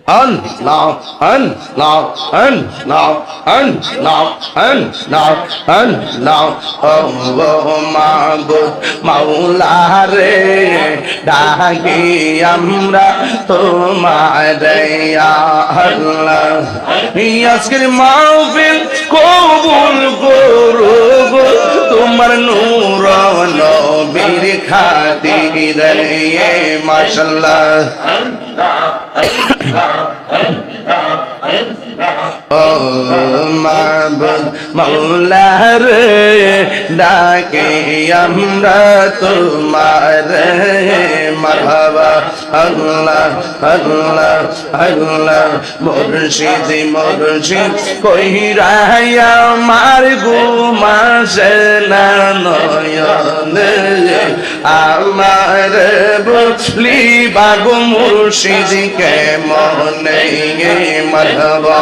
Allah, Allah, Allah, Allah, Allah, Allah, oh মাবুদ মাওলা রে ডাকি আমরা তোমারে ইয়া আল্লাহ আজকের মাহফিল কবুল করো গো তোমার নূর নবীর খাতিরে মাশাআল্লাহ মাবুদ মাওলা রে ডাকে আমরা তোমারে মারহাবা আল্লাহ আল্লাহ আল্লাহ মুর্শিদ মুর্শিদ কইরা আমার ঘুমাসে না নয়নে আমার বুঝলি বাগো মুর্শিদ কে মনে মারহাবা